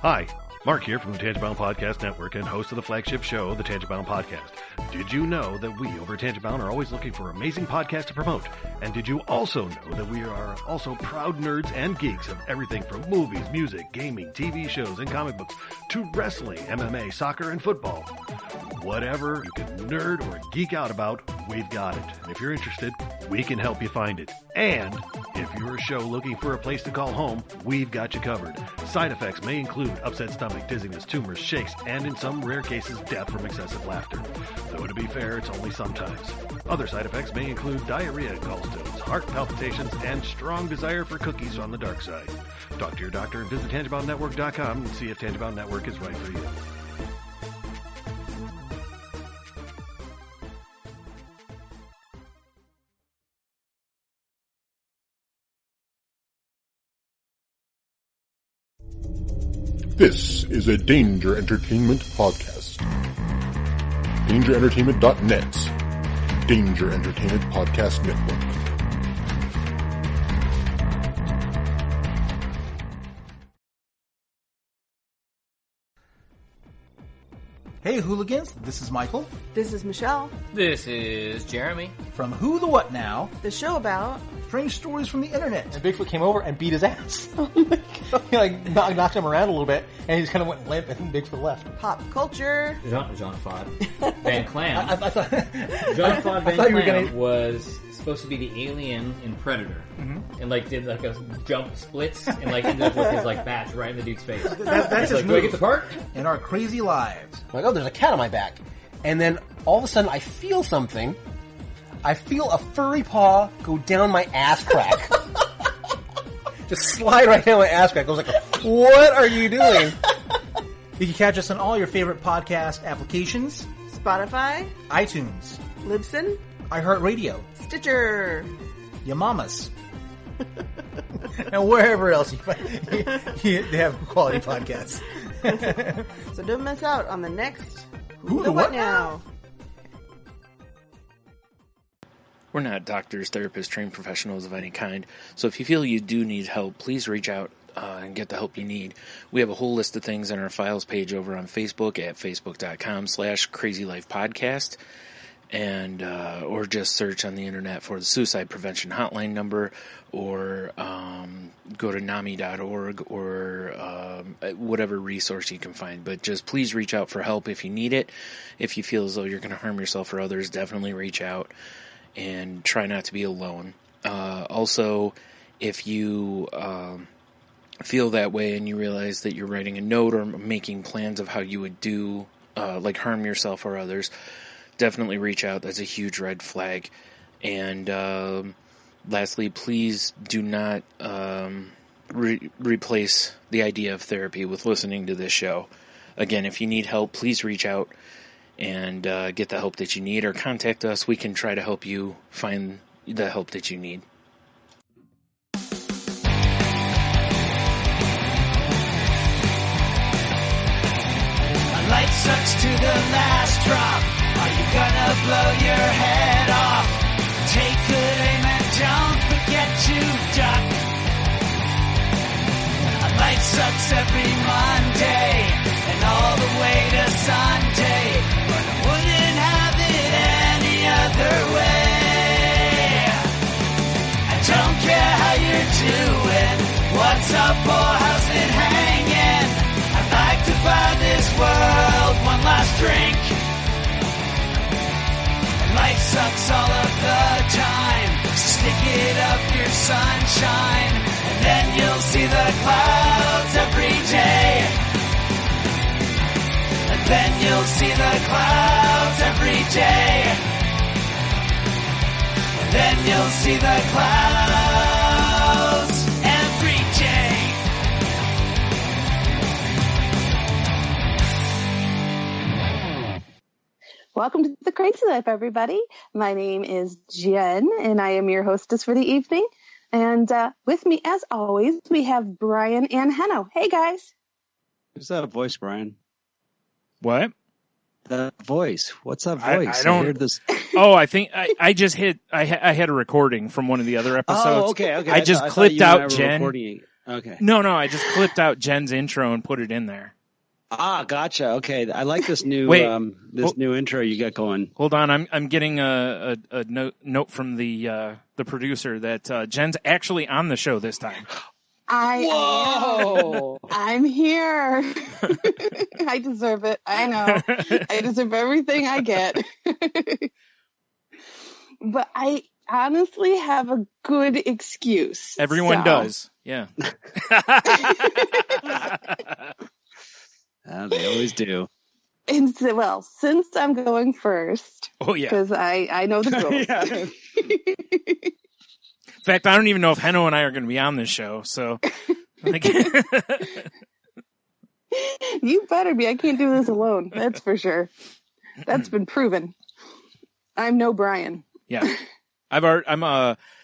Hi, Mark here from the Tangibound Podcast Network and host of the flagship show, the Tangibound Podcast. Did you know that we over at Tangibound are always looking for amazing podcasts to promote? And did you also know that we are also proud nerds and geeks of everything from movies, music, gaming, TV shows, and comic books to wrestling, MMA, soccer, and football? Whatever you can nerd or geek out about, we've got it. And if you're interested, we can help you find it. And if you're a show looking for a place to call home, we've got you covered. Side effects may include upset stomach, dizziness, tumors, shakes, and in some rare cases, death from excessive laughter. Though to be fair, it's only sometimes. Other side effects may include diarrhea, gallstones, heart palpitations, and strong desire for cookies on the dark side. Talk to your doctor and visit TangiboundNetwork.com and see if Tangibound Network is right for you. This is a Danger Entertainment podcast. DangerEntertainment.net. Danger Entertainment Podcast Network. Hey hooligans, this is Michael. This is Michelle. This is Jeremy. From Who the What Now? The show about strange stories from the internet. And Bigfoot came over and beat his ass. Oh my God. He knocked him around a little bit, and he just kind of went limp, and Bigfoot left. pop culture. Jean-Claude Van Clam. I thought Jean-Claude Van Clam was supposed to be the alien in Predator, and did a jump splits and ended up with his batch right in the dude's face. That's his do I get the part? In our crazy lives. I'm like, oh, there's a cat on my back. And then all of a sudden I feel something. I feel a furry paw go down my ass crack. Just slide right down my ass crack. I was like, what are you doing? You can catch us on all your favorite podcast applications. Spotify, iTunes, Libsyn, iHeartRadio, Stitcher, your mamas. And wherever else they have quality podcasts. So don't miss out on the next Who the What Now? We're not doctors, therapists, trained professionals of any kind, so if you feel you do need help, please reach out and get the help you need. We have a whole list of things on our files page over on Facebook at facebook.com/crazylifepodcast, and or just search on the internet for the suicide prevention hotline number, or go to NAMI.org or whatever resource you can find. But just please reach out for help if you need it. If you feel as though you're going to harm yourself or others, definitely reach out and try not to be alone. Also, if you feel that way and you realize that you're writing a note or making plans of how you would do, harm yourself or others, definitely reach out. That's a huge red flag. And lastly, please do not replace the idea of therapy with listening to this show. Again, if you need help, please reach out and get the help that you need, or contact us. We can try to help you find the help that you need. Light sucks to the last drop. Are you gonna blow your head off? Take good aim and don't forget to duck. A light sucks every Monday and all the way to Sunday, but I wouldn't have it any other way. I don't care how you're doing, what's up or how's it hanging. I'd like to buy this world one last drink. Life sucks all of the time. Stick it up your sunshine, and then you'll see the clouds every day. And then you'll see the clouds every day. And then you'll see the clouds every day. Welcome to The Crazy Life, everybody. My name is Jen, and I am your hostess for the evening. And with me, as always, we have Brian and Henno. Hey, guys. Who's that voice, Brian? What? That voice. What's that voice? I don't. heard this. Oh, I think I just hit. I had a recording from one of the other episodes. Oh, okay. I just clipped out Jen. Okay. No, I just clipped out Jen's intro and put it in there. Ah, gotcha. Okay, I like this new new intro you got going. Hold on, I'm getting a note from the producer that Jen's actually on the show this time. Whoa! I'm here. I deserve it. I know. I deserve everything I get. But I honestly have a good excuse. Everyone does. Yeah. They always do. And so, well, since I'm going first. Oh, yeah. Because I know the rules. In fact, I don't even know if Henno and I are going to be on this show, so. You better be. I can't do this alone. That's for sure. That's been proven. I'm no Brian. Yeah.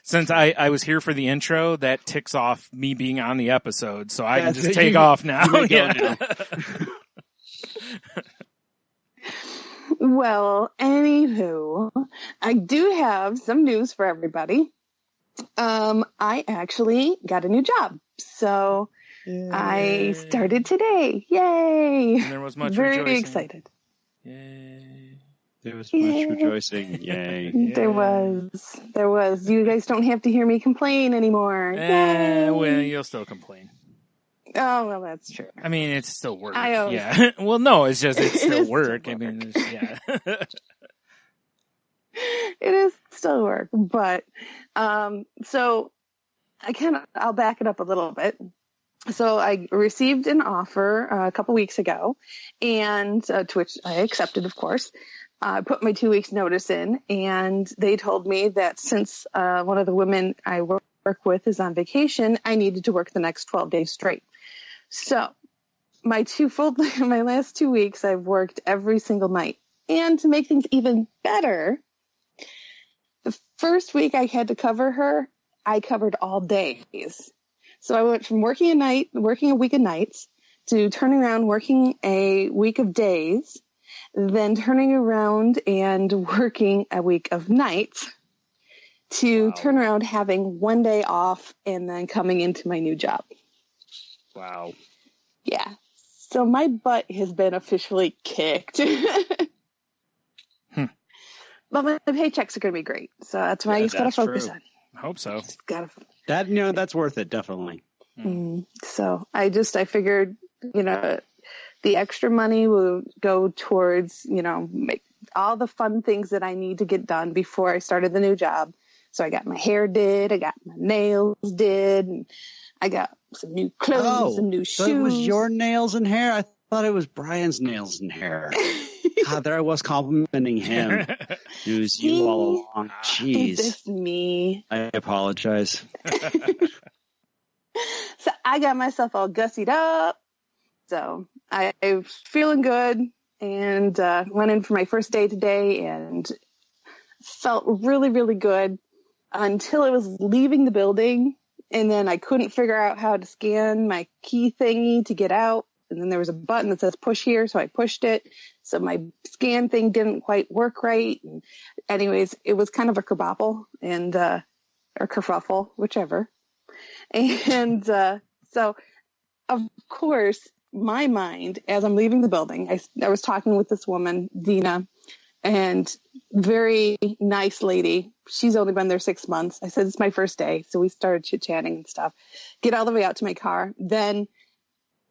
Since I was here for the intro, that ticks off me being on the episode, so I can just take off now. Yeah. Well, anywho, I do have some news for everybody. I actually got a new job. So yay. I started today. Yay. And there was much Very rejoicing. Excited. Yay. There was much rejoicing. Yay. There was. You guys don't have to hear me complain anymore. Well, you'll still complain. Oh, well, that's true. I mean, it's still work. Yeah. Well, no, it's still work. I mean, yeah. It is still work, but so I'll back it up a little bit. So I received an offer a couple weeks ago, and to which I accepted, of course. I put my 2 weeks notice in, and they told me that since one of the women I work with is on vacation, I needed to work the next 12 days straight. So my last 2 weeks, I've worked every single night. And to make things even better, the first week I had to cover her, I covered all days. So I went from working a week of nights, to turning around, working a week of days, then turning around and working a week of nights, to turn around having 1 day off and then coming into my new job. Wow. Yeah. So my butt has been officially kicked. But my paychecks are going to be great. So that's what I just got to focus on. I hope so. That's worth it, definitely. So I figured, the extra money will go towards, make all the fun things that I need to get done before I started the new job. So I got my hair did, I got my nails did, and I got some new clothes and new shoes. So it was your nails and hair? I thought it was Brian's nails and hair. God, there I was complimenting him. It was you all along. Jeez. It's me. I apologize. So I got myself all gussied up. So I was feeling good, and went in for my first day today and felt really, really good until I was leaving the building. And then I couldn't figure out how to scan my key thingy to get out. And then there was a button that says push here. So I pushed it. So my scan thing didn't quite work right. And anyways, it was kind of a kerfuffle or kerfuffle, whichever. And so, of course, my mind, as I'm leaving the building, I was talking with this woman, Dina, and very nice lady. She's only been there 6 months. I said, it's my first day. So we started chit-chatting and stuff. Get all the way out to my car. Then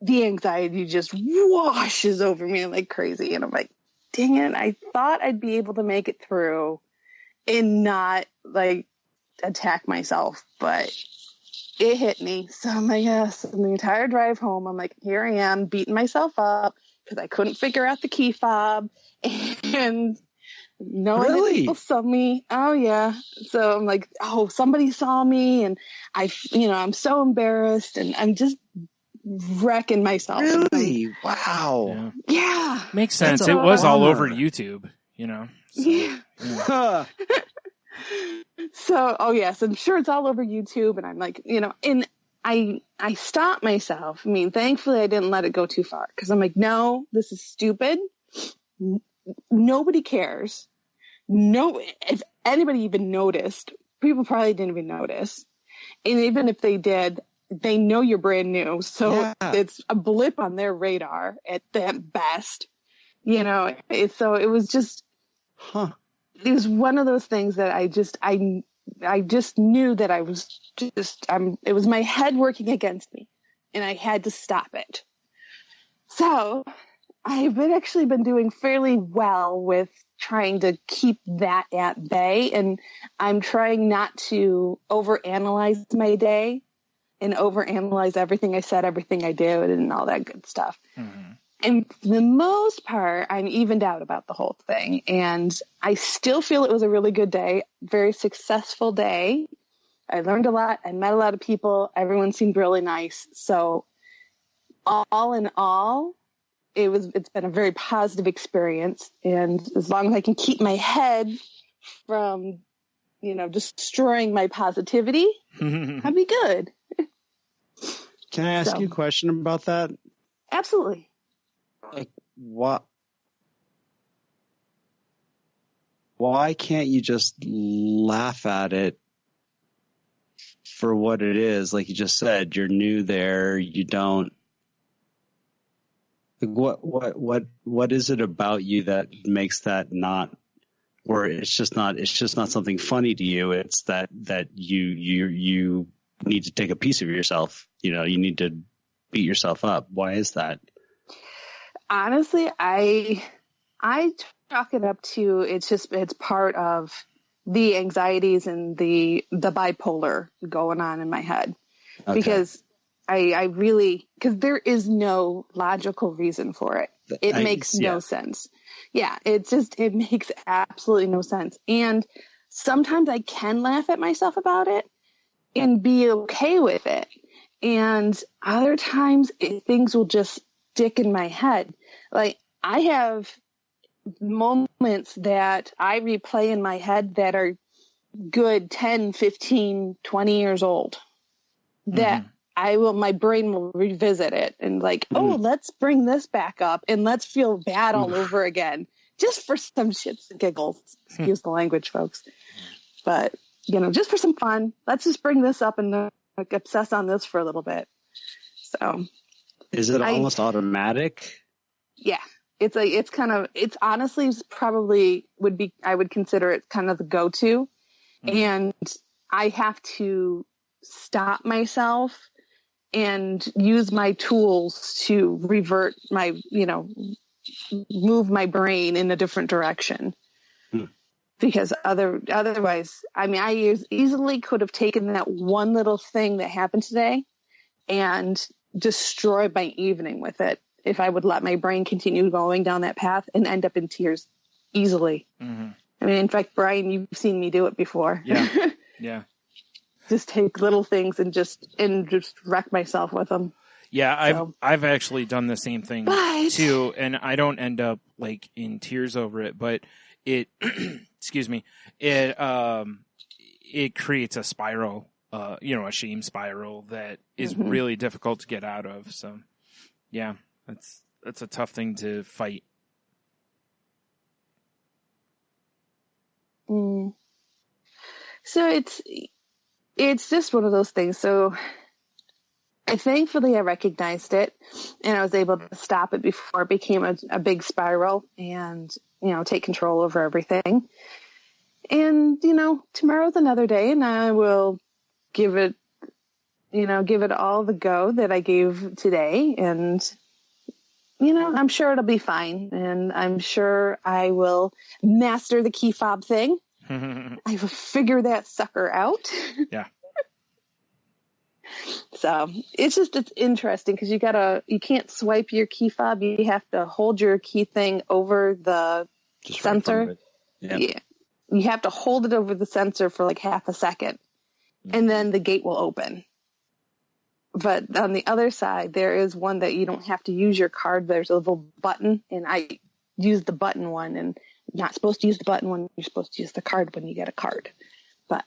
the anxiety just washes over me like crazy. And I'm like, dang it. I thought I'd be able to make it through and not like attack myself, but it hit me. So I'm like, yes. And the entire drive home, I'm like, here I am beating myself up because I couldn't figure out the key fob and knowing that people saw me. Oh yeah. So I'm like, oh, somebody saw me, and I'm so embarrassed, and I'm just wrecking myself. Really? Wow. Yeah. Makes sense. It was all over YouTube, So, yeah. So, oh yes, I'm sure it's all over YouTube, and I'm like, and I stopped myself. I mean, thankfully I didn't let it go too far, because I'm like, no, this is stupid. Nobody cares. No, if anybody even noticed, people probably didn't even notice. And even if they did, they know you're brand new. So Yeah. it's a blip on their radar at that best, you know? So it was just, it was one of those things that I just knew that I was it was my head working against me and I had to stop it. So I've actually been doing fairly well with trying to keep that at bay, and I'm trying not to overanalyze my day and overanalyze everything I said, everything I did, and all that good stuff. Mm-hmm. And for the most part, I'm evened out about the whole thing, and I still feel it was a really good day, very successful day. I learned a lot. I met a lot of people. Everyone seemed really nice. So all in all, it's been a very positive experience. And as long as I can keep my head from, destroying my positivity, I'll be good. Can I ask you a question about that? Absolutely. Like, why can't you just laugh at it for what it is? Like you just said, you're new there. You don't. Like what is it about you that makes that not, or it's just not something funny to you? It's that you need to take a piece of yourself. You need to beat yourself up. Why is that? Honestly, I chalk it up to it's part of the anxieties and the bipolar going on in my head. Okay. Because because there is no logical reason for it. It makes no sense. Yeah, it makes absolutely no sense. And sometimes I can laugh at myself about it and be okay with it. And other times things will just stick in my head. Like I have moments that I replay in my head that are good 10, 15, 20 years old that my brain will revisit it and let's bring this back up and let's feel bad all over again, just for some shits and giggles. Excuse the language, folks. But, just for some fun, let's just bring this up and obsess on this for a little bit. So. Is it almost automatic? Yeah. It's honestly probably I would consider it kind of the go-to. And I have to stop myself and use my tools to revert my, move my brain in a different direction. Because otherwise, I easily could have taken that one little thing that happened today and destroyed my evening with it if I would let my brain continue going down that path and end up in tears easily. Mm-hmm. In fact, Brian, you've seen me do it before. Yeah. Yeah. Just take little things and just wreck myself with them. Yeah, I've actually done the same thing too, and I don't end up in tears over it, but it excuse me, it creates a spiral, a shame spiral that is really difficult to get out of. So yeah, that's a tough thing to fight. So it's just one of those things. So thankfully I recognized it and I was able to stop it before it became a big spiral and, take control over everything. And, tomorrow's another day and I will give it all the go that I gave today. And, I'm sure it'll be fine. And I'm sure I will master the key fob thing. I will figure that sucker out. Yeah. So it's interesting because you can't swipe your key fob. You have to hold your key thing over the sensor. Yeah. You have to hold it over the sensor for half a second and then the gate will open. But on the other side, there is one that you don't have to use your card. There's a little button and I use the button one and you're not supposed to use the button one. You're supposed to use the card when you get a card. But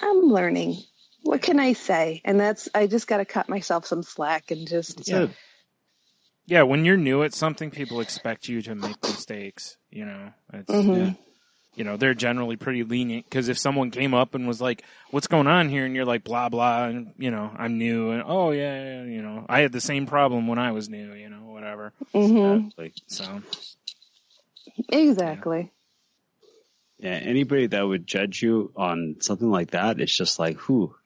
I'm learning. What can I say? And I just got to cut myself some slack and just. Yeah, when you're new at something, people expect you to make mistakes. It's they're generally pretty lenient, because if someone came up and was like, what's going on here? And you're like, blah, blah, and, I'm new, and, oh, yeah, I had the same problem when I was new, whatever. So. Exactly. Yeah, anybody that would judge you on something like that, it's just like,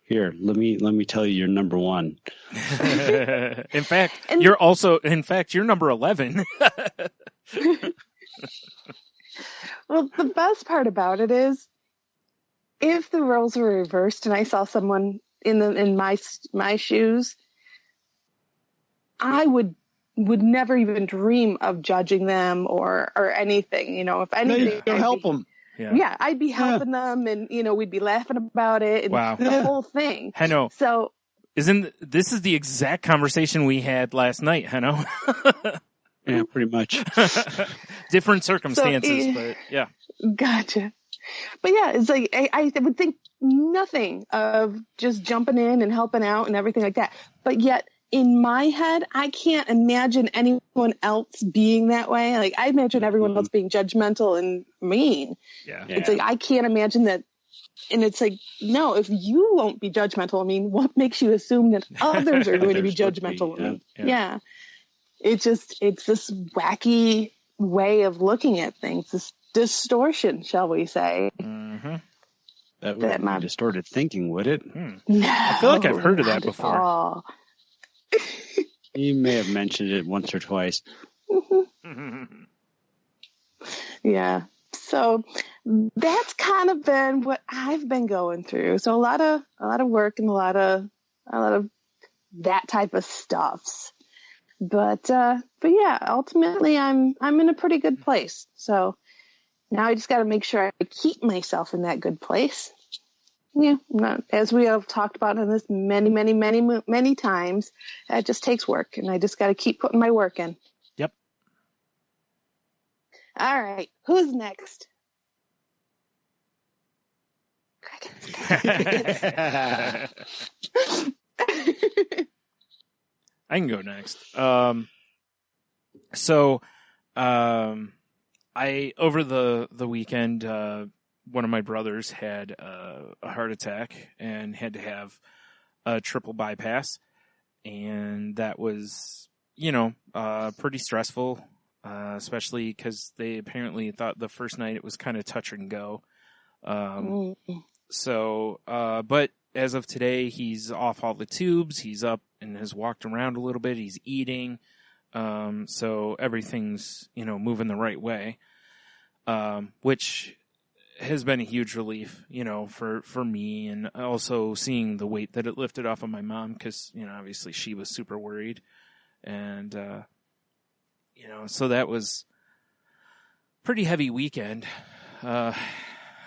here, let me tell you, you're number one. In fact, you're number 11. Well, the best part about it is, if the roles were reversed and I saw someone in my shoes, I would never even dream of judging them or anything. If anything, you'll help them. Yeah, I'd be helping them, and we'd be laughing about it, and the whole thing. Heno. So, this is the exact conversation we had last night, Heno? Yeah, pretty much. Different circumstances, but yeah. Gotcha. But yeah, it's like I would think nothing of just jumping in and helping out and everything like that. But yet, in my head, I can't imagine anyone else being that way. Like, I imagine everyone else being judgmental and mean. Yeah. It's like, I can't imagine that. And it's like, no, if you won't be judgmental, what makes you assume that others are going to be judgmental? Yeah. It's this wacky way of looking at things, this distortion, shall we say. Mm-hmm. That would be distorted thinking, would it? No, I feel like I've heard of that before. You may have mentioned it once or twice. Yeah. So that's kind of been what I've been going through. So a lot of work and a lot of that type of stuffs. But yeah, ultimately I'm in a pretty good place. So now I just got to make sure I keep myself in that good place. Yeah, as we have talked about in this many times, it just takes work, and I just got to keep putting my work in. Yep. All right, who's next? I can go next. I over the weekend. One of my brothers had a heart attack and had to have a triple bypass. And that was, pretty stressful, especially because they apparently thought the first night it was kind of touch and go. But as of today, he's off all the tubes. He's up and has walked around a little bit. He's eating. So everything's, moving the right way. Which has been a huge relief, for me, and also seeing the weight that it lifted off of my mom, because, obviously she was super worried. And, so that was pretty heavy weekend.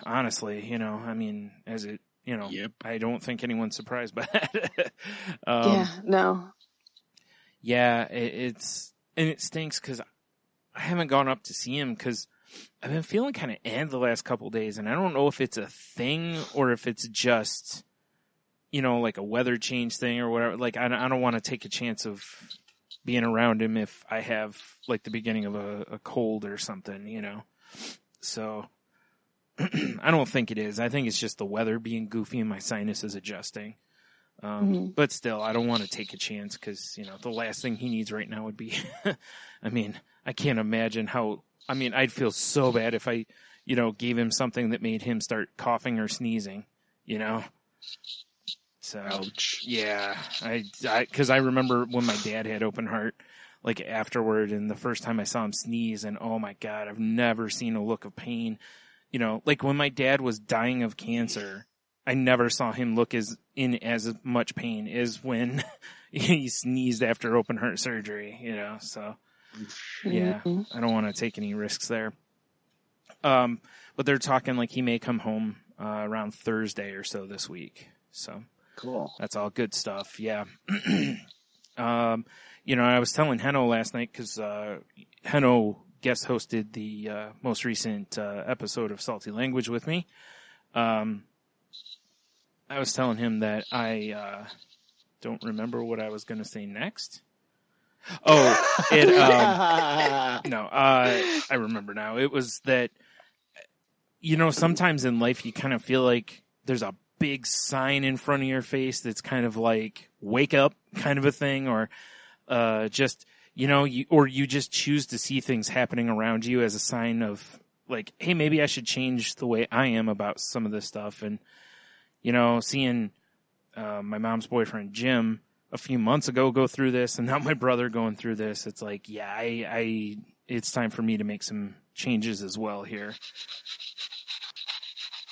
Honestly, as it, Yep. I don't think anyone's surprised by that. Yeah, no. Yeah, it stinks because I haven't gone up to see him because I've been feeling kind of the last couple of days, and I don't know if it's a thing or if it's just, like a weather change thing or whatever. Like, I don't want to take a chance of being around him if I have, like, the beginning of a cold or something, So, I don't think it is. I think it's just the weather being goofy and my sinuses adjusting. But still, I don't want to take a chance because, the last thing he needs right now would be, I can't imagine how... I'd feel so bad if I, gave him something that made him start coughing or sneezing, So, ouch. Yeah, because I remember when my dad had open heart, like afterward, and the first time I saw him sneeze, and oh my God, I've never seen a look of pain. Like when my dad was dying of cancer, I never saw him look as much pain as when he sneezed after open heart surgery, so. Yeah, I don't want to take any risks there. But they're talking like he may come home around Thursday or so this week. So cool. That's all good stuff. Yeah. I was telling Heno last night because Heno guest hosted the most recent episode of Salty Language with me. I was telling him that I don't remember what I was going to say next. I remember now. It was that, sometimes in life you kind of feel like there's a big sign in front of your face that's kind of like wake up kind of a thing, or just, you just choose to see things happening around you as a sign of like, hey, maybe I should change the way I am about some of this stuff. And, seeing my mom's boyfriend, Jim, a few months ago go through this, and now my brother going through this, it's like, yeah, it's time for me to make some changes as well here.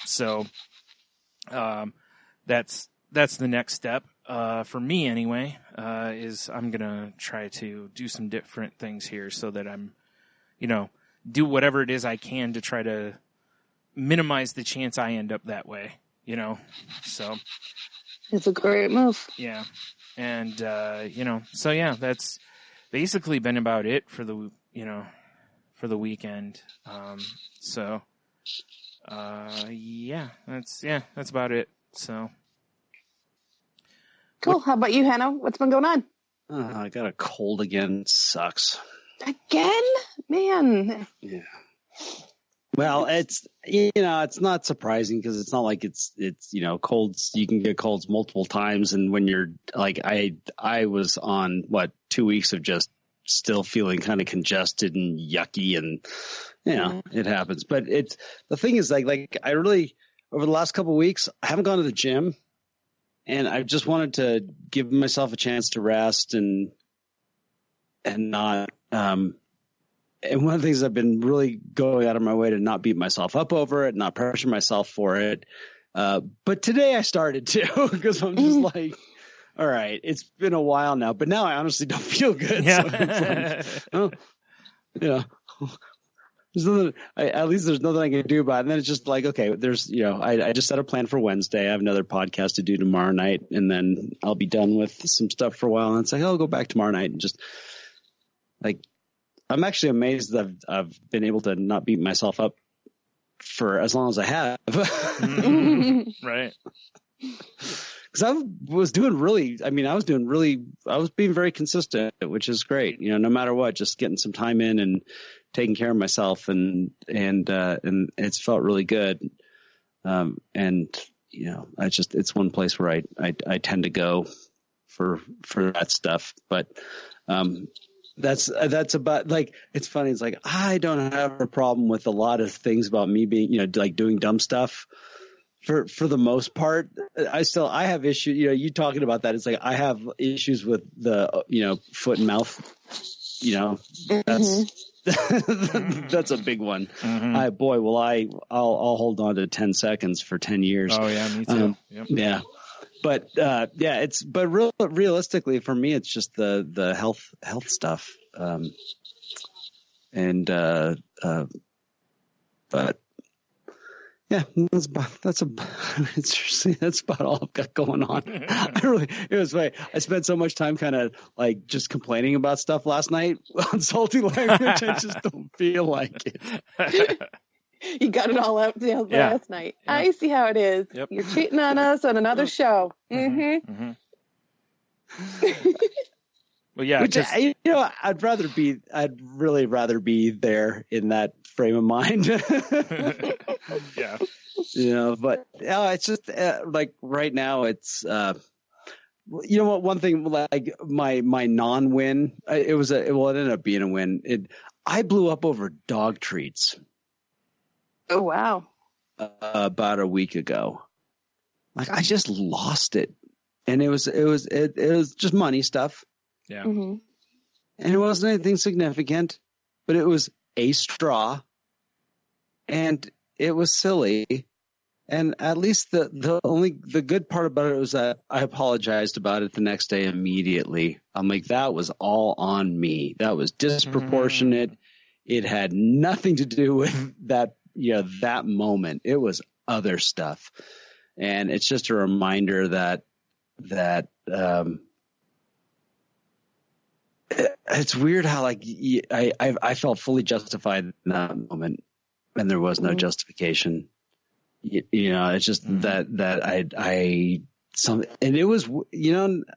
So, that's the next step, for me anyway, is I'm going to try to do some different things here so that I'm, do whatever it is I can to try to minimize the chance I end up that way, so. It's a great move. Yeah. And, so yeah, that's basically been about it for the weekend. That's about it. So. Cool. How about you, Hannah? What's been going on? I got a cold again. It sucks. Again? Man. Yeah. Well, it's not surprising because it's not like it's colds. You can get colds multiple times, and when you're like I was on 2 weeks of just still feeling kind of congested and yucky, and it happens. But the thing is like I really, over the last couple of weeks, I haven't gone to the gym, and I just wanted to give myself a chance to rest and not. And one of the things I've been really going out of my way to not beat myself up over it, not pressure myself for it. But today I started to, because I'm just like, all right, it's been a while now, but now I honestly don't feel good. Yeah. So it's like, there's nothing, at least there's nothing I can do about it. And then it's just like, okay, there's, I just set a plan for Wednesday. I have another podcast to do tomorrow night, and then I'll be done with some stuff for a while. And it's like, I'll go back tomorrow night and just like, I'm actually amazed that I've been able to not beat myself up for as long as I have. Right. Because I was being very consistent, which is great. No matter what, just getting some time in and taking care of myself, and it's felt really good. It's one place where I tend to go for that stuff, but, that's about, like, it's funny. It's like, I don't have a problem with a lot of things about me being, like doing dumb stuff for the most part. I have issues, you talking about that. It's like, I have issues with the, foot and mouth, that's a big one. Mm-hmm. I'll hold on to 10 seconds for 10 years. Oh yeah. Me too. Yep. Yeah. But realistically for me, it's just the health stuff. But yeah, that's about all I've got going on. It was funny. I spent so much time kind of like just complaining about stuff last night on Salty Language. I just don't feel like it. You got it all out last night. Yeah. I see how it is. Yep. You're cheating on us on another show. Mm-hmm. Well, yeah. Which, I'd really rather be there in that frame of mind. Yeah. But it's just like right now it's, one thing, like my non-win, it ended up being a win. I blew up over dog treats. Oh, wow. About a week ago. Like, I just lost it. And it was just money stuff. Yeah. Mm-hmm. And it wasn't anything significant, but it was a straw, and it was silly. And at least the good part about it was that I apologized about it the next day immediately. I'm like, that was all on me. That was disproportionate. Mm-hmm. It had nothing to do with that moment. It was other stuff. And it's just a reminder that it's weird how like I felt fully justified in that moment, and there was no justification. It's just that and it was,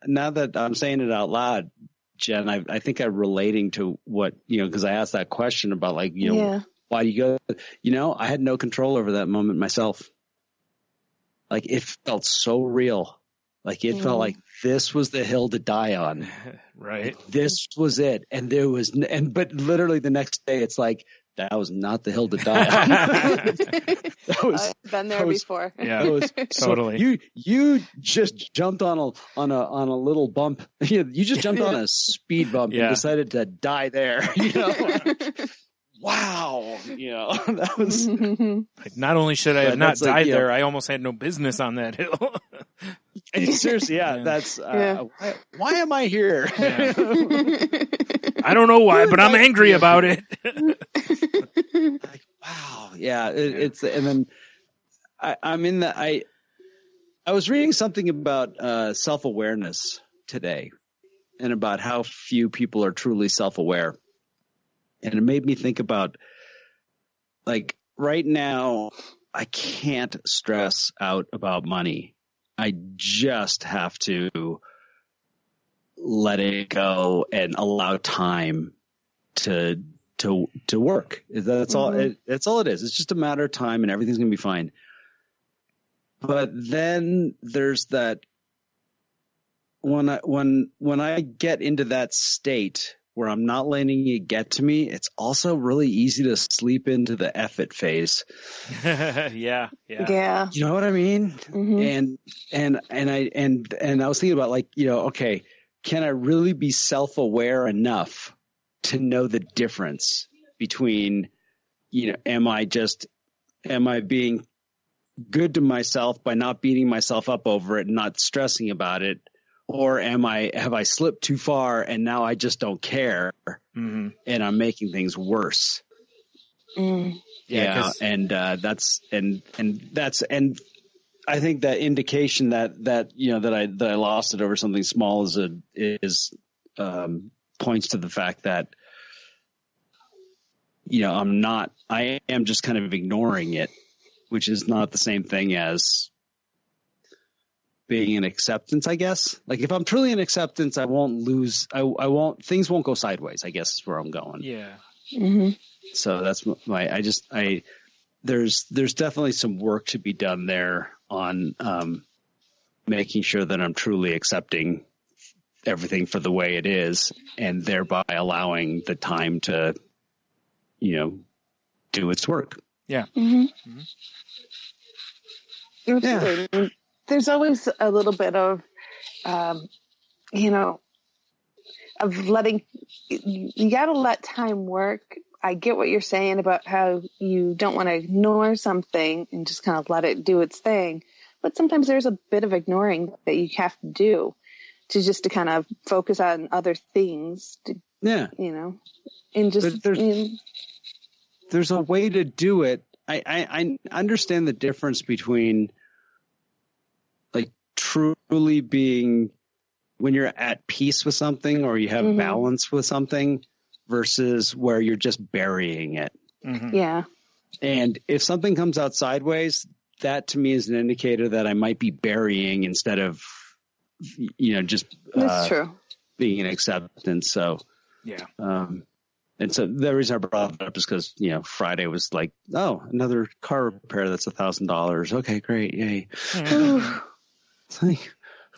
now that I'm saying it out loud, Jen, I think I'm relating to what, because I asked that question about like, Why do you go? I had no control over that moment myself. Like, it felt so real. Like, it felt like this was the hill to die on. Right. This was it. And but literally the next day, it's like, that was not the hill to die on. I've been there before. Yeah, totally. You just jumped on a little bump. You just jumped on a speed bump and decided to die there. Wow. That was like, not only should I have not died there, I almost had no business on that hill. Seriously, that's why am I here? I don't know why, but I'm angry about it. Like, wow. Yeah. It's, and then I'm in the, I was reading something about self-awareness today and about how few people are truly self-aware. And it made me think about, like, right now, I can't stress out about money. I just have to let it go and allow time to work. That's all. That's all it is. It's just a matter of time, and everything's gonna be fine. But then there's that when I get into that state where I'm not letting it get to me, it's also really easy to sleep into the F it phase. Yeah. You know what I mean? And I was thinking about, like, okay, can I really be self-aware enough to know the difference between, am I being good to myself by not beating myself up over it and not stressing about it? Or have I slipped too far and now I just don't care and I'm making things worse? Yeah. And that's I think that indication that I lost it over something small points to the fact that, I am just kind of ignoring it, which is not the same thing as being in acceptance, I guess. Like, if I'm truly in acceptance, I won't lose. Things won't go sideways, I guess is where I'm going. Yeah. So that's there's definitely some work to be done there on making sure that I'm truly accepting everything for the way it is, and thereby allowing the time to, do its work. Yeah. Absolutely. There's always a little bit of, of letting, you got to let time work. I get what you're saying about how you don't want to ignore something and just kind of let it do its thing. But sometimes there's a bit of ignoring that you have to do to kind of focus on other things. And just, there's a way to do it. I understand the difference between, like, truly being when you're at peace with something or you have balance with something versus where you're just burying it. Yeah. And if something comes out sideways, that to me is an indicator that I might be burying instead of, just That's true. being in acceptance. So, yeah. And so the reason I brought it up is because, Friday was like, oh, another car repair that's $1,000. Okay, great. Yay.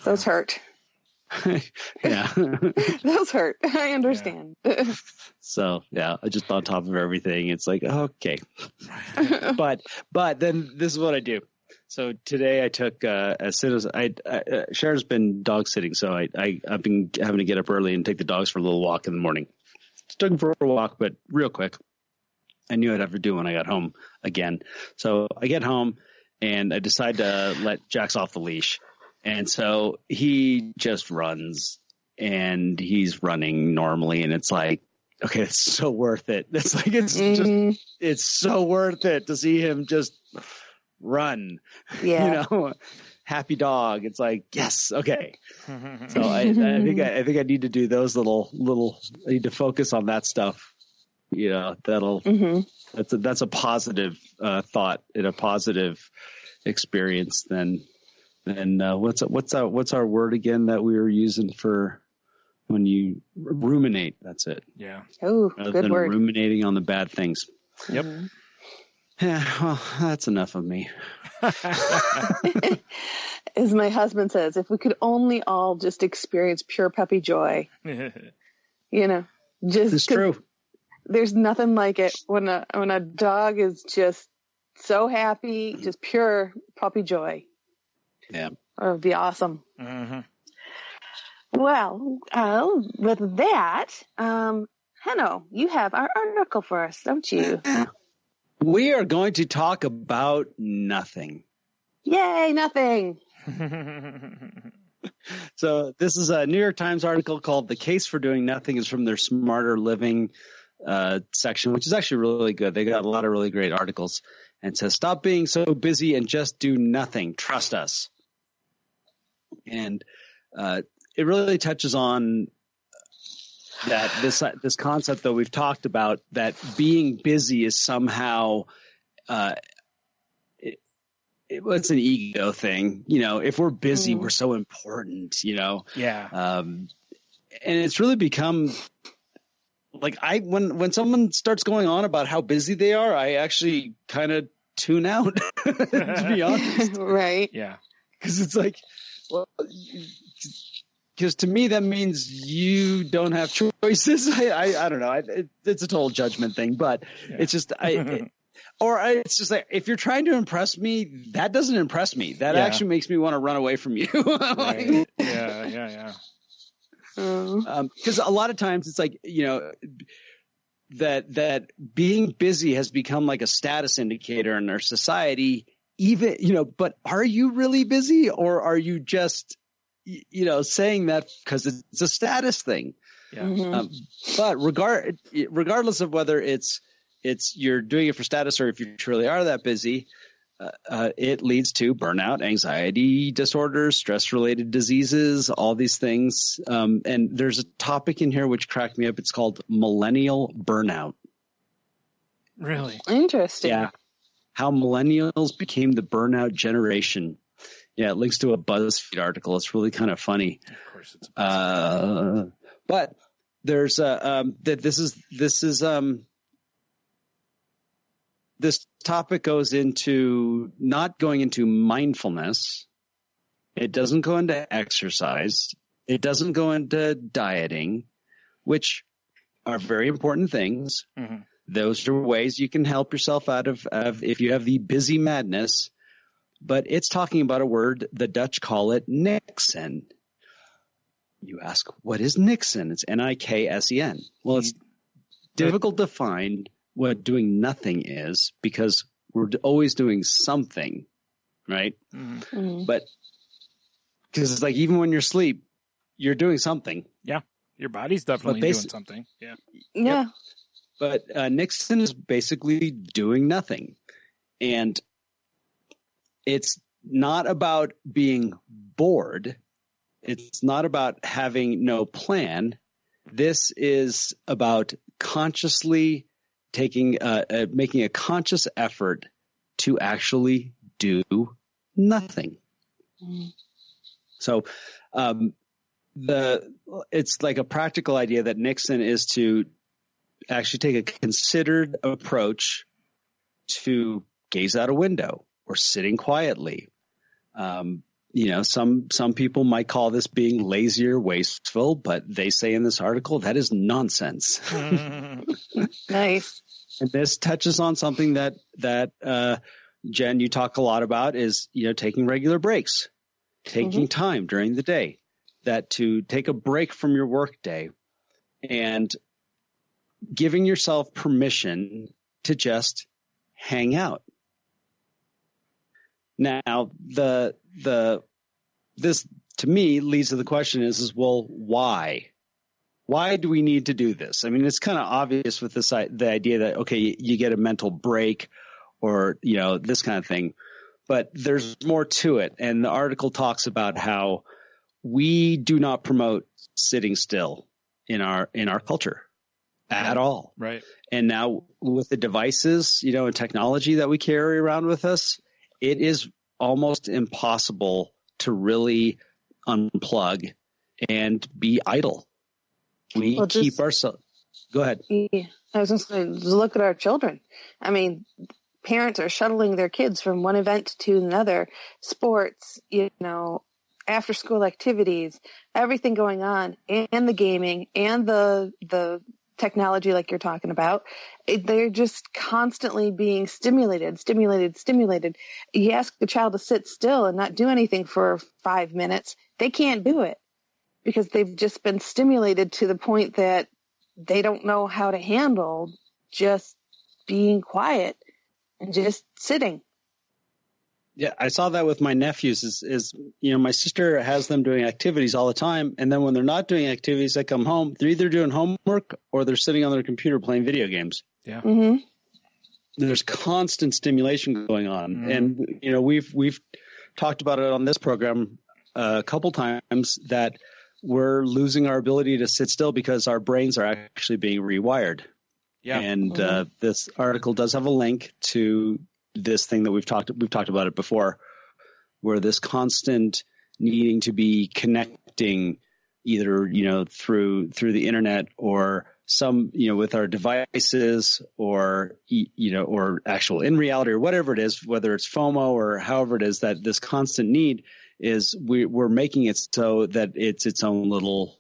Those hurt. Yeah. Those hurt. I understand. Yeah. So, yeah, just on top of everything, it's like, okay. But then this is what I do. So today I took, as soon as Sharon's been dog sitting, so I've been having to get up early and take the dogs for a little walk in the morning. Took them for a walk, but real quick. I knew I'd have to do when I got home again. So I get home and I decide to let Jax off the leash. And so he just runs and he's running normally. And it's like, okay, it's so worth it. It's like, it's so worth it to see him just run, happy dog. It's like, yes. Okay. So I think I need to do those little, I need to focus on that stuff. That'll, that's a positive thought and a positive experience. Then what's our word again that we were using for when you ruminate? That's it. Yeah. Oh, good word. Ruminating on the bad things. Yep. Yeah, well, that's enough of me. As my husband says, if we could only all just experience pure puppy joy, just it's true. There's nothing like it when a dog is just so happy, just pure puppy joy. Yeah, it would be awesome. Mm-hmm. Well, with that, Henno, you have our article for us, don't you? We are going to talk about nothing. Yay, nothing. So this is a New York Times article called "The Case for Doing Nothing" is from their Smarter Living section, which is actually really good. They got a lot of really great articles, and it says, "Stop being so busy and just do nothing. Trust us." And it really touches on that this concept that we've talked about, that being busy is somehow it's an ego thing. If we're busy, we're so important, Yeah. And it's really become like when someone starts going on about how busy they are, I actually kind of tune out, to be honest. Right. Yeah. Because it's like, well, because to me that means you don't have choices. I don't know. It's a total judgment thing, but it's just it's just like, if you're trying to impress me, that doesn't impress me. That actually makes me want to run away from you. Right. Yeah. Because a lot of times it's like, that being busy has become like a status indicator in our society. Even, but are you really busy, or are you just, saying that because it's a status thing? Yeah. But regardless of whether it's you're doing it for status or if you truly are that busy, it leads to burnout, anxiety disorders, stress-related diseases, all these things. And there's a topic in here which cracked me up. It's called millennial burnout. Really? Interesting. Yeah. How millennials became the burnout generation. Yeah, it links to a BuzzFeed article. It's really kind of funny. Of course, it's a but there's this topic goes into not going into mindfulness. It doesn't go into exercise. It doesn't go into dieting, which are very important things. Mm-hmm. Those are ways you can help yourself out of if you have the busy madness. But it's talking about a word, the Dutch call it niksen. You ask, what is niksen? It's Niksen. Well, it's difficult to find what doing nothing is, because we're always doing something, right? Mm-hmm. But because it's like, even when you're asleep, you're doing something. Yeah. Your body's definitely doing something. Yeah. Yeah. Yep. But niksen is basically doing nothing. And it's not about being bored. It's not about having no plan. This is about consciously making a conscious effort to actually do nothing. Mm. So it's like a practical idea that niksen is to actually take a considered approach to gaze out a window or sitting quietly. Some people might call this being lazy or wasteful, but they say in this article that is nonsense. Nice. And this touches on something that Jen, you talk a lot about, is, taking regular breaks, taking time during the day, that to take a break from your work day and giving yourself permission to just hang out. Now, this to me leads to the question is well, why? Why do we need to do this? I mean, it's kind of obvious with the idea that, okay, you get a mental break or, this kind of thing, but there's more to it. And the article talks about how we do not promote sitting still in our culture at all. Right. And now with the devices, and technology that we carry around with us, it is almost impossible to really unplug and be idle. We keep ourselves. Go ahead. Yeah, I was just going to look at our children. I mean, parents are shuttling their kids from one event to another, sports, after school activities, everything going on, and the gaming and the technology like you're talking about. They're just constantly being stimulated. You ask the child to sit still and not do anything for 5 minutes, they can't do it because they've just been stimulated to the point that they don't know how to handle just being quiet and just sitting. Yeah, I saw that with my nephews is my sister has them doing activities all the time. And then when they're not doing activities, they come home, they're either doing homework or they're sitting on their computer playing video games. Yeah. Mm-hmm. There's constant stimulation going on. Mm-hmm. And, we've talked about it on this program a couple times that we're losing our ability to sit still because our brains are actually being rewired. Yeah. And this article does have a link to this thing that we've talked about it before, where this constant needing to be connecting either, through the internet or some, with our devices or, or actual in reality or whatever it is, whether it's FOMO or however it is that this constant need is we're making it so that it's its own little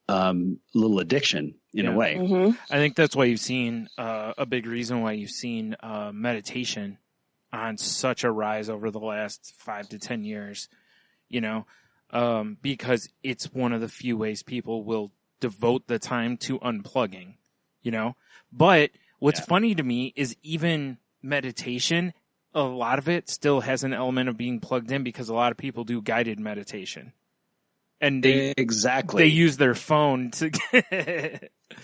addiction in a way. Mm-hmm. I think that's why you've seen a big reason why you've seen meditation on such a rise over the last 5 to 10 years, because it's one of the few ways people will devote the time to unplugging, But what's funny to me is even meditation, a lot of it still has an element of being plugged in because a lot of people do guided meditation. And they use their phone to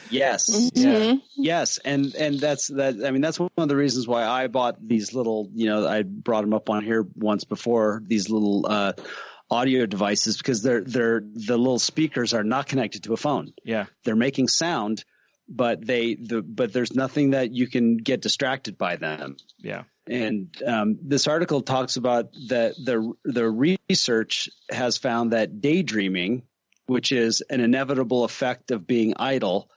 Yes. Mm-hmm. Yeah. Yes. And that's that. I mean, that's one of the reasons why I bought these little, I brought them up on here once before, these little, audio devices, because the little speakers are not connected to a phone. Yeah. They're making sound, but but there's nothing that you can get distracted by them. Yeah. And this article talks about that the research has found that daydreaming, which is an inevitable effect of being idle,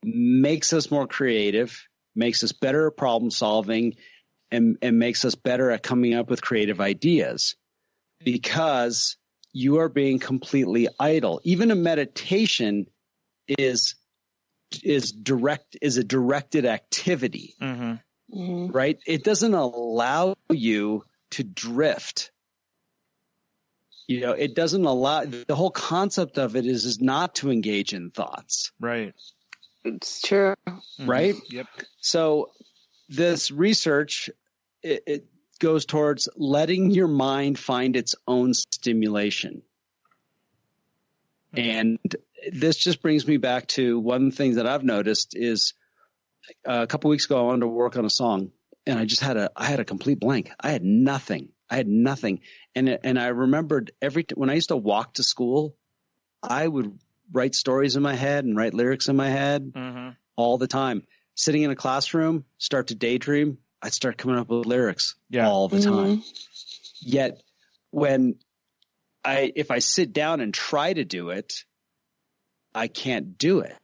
makes us more creative, makes us better at problem solving, and makes us better at coming up with creative ideas because you are being completely idle. Even a meditation is a directed activity. Mm-hmm. Mm-hmm. Right? It doesn't allow you to drift. It doesn't allow – the whole concept of it is not to engage in thoughts. Right. It's true. Right? Yep. So this research, it goes towards letting your mind find its own stimulation. And this just brings me back to one thing that I've noticed is a couple weeks ago I wanted to work on a song and I just had a complete blank. I had nothing. And I remembered when I used to walk to school, I would write stories in my head and write lyrics in my head all the time. Sitting in a classroom, start to daydream, I'd start coming up with lyrics all the time. Yet if I sit down and try to do it, I can't do it.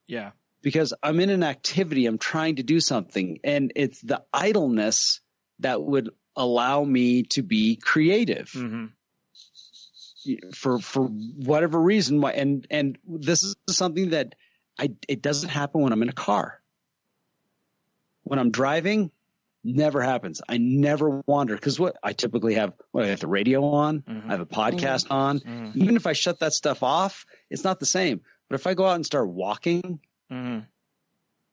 Yeah. Because I'm in an activity, I'm trying to do something, and it's the idleness that would allow me to be creative for whatever reason. And this is something that it doesn't happen when I'm in a car. When I'm driving, never happens. I never wander because I typically have I have the radio on, I have a podcast on. Even if I shut that stuff off, it's not the same. But if I go out and start walking,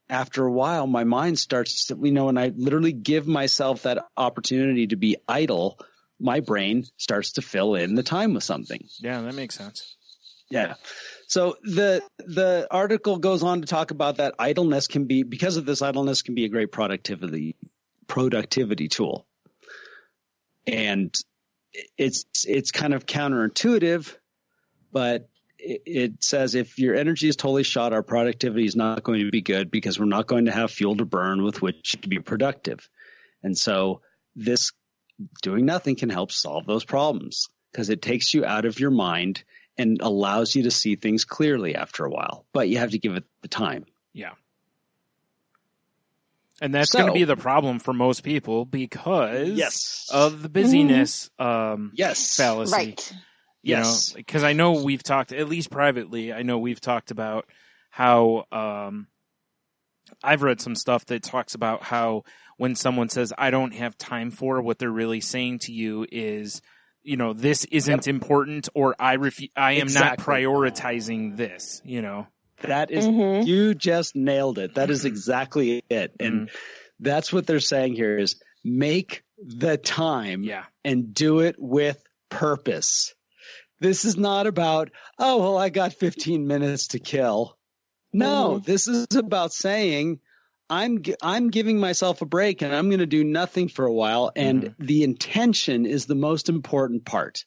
after a while, my mind starts to, when I literally give myself that opportunity to be idle, my brain starts to fill in the time with something. Yeah, that makes sense. Yeah. So the article goes on to talk about that idleness can be a great productivity tool. And it's kind of counterintuitive, but it says if your energy is totally shot, our productivity is not going to be good because we're not going to have fuel to burn with which to be productive. And so this doing nothing can help solve those problems because it takes you out of your mind and allows you to see things clearly after a while, but you have to give it the time. Yeah. And that's going to be the problem for most people because of the busyness fallacy. Right. You know, because I know we've talked, at least privately, I know we've talked about how I've read some stuff that talks about how when someone says, I don't have time for, what they're really saying to you is, you know, this isn't important, or I am not prioritizing this, you know. That is, you just nailed it. That is exactly it. And that's what they're saying here is make the time and do it with purpose. This is not about, oh, well, I got 15 minutes to kill. No, this is about saying I'm giving myself a break and I'm going to do nothing for a while. And the intention is the most important part.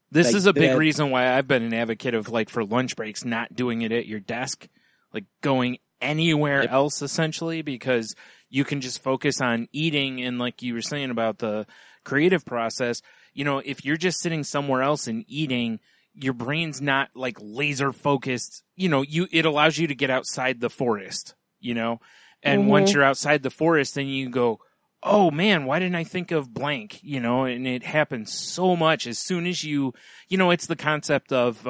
This is a big reason why I've been an advocate of, like, for lunch breaks, not doing it at your desk, like going anywhere else essentially, because you can just focus on eating. And like you were saying about the creative process, you know, if you're just sitting somewhere else and eating, your brain's not like laser focused, you know, it allows you to get outside the forest, you know, and once you're outside the forest, then you go, oh man, why didn't I think of blank? You know, and it happens so much as soon as you know, it's the concept of,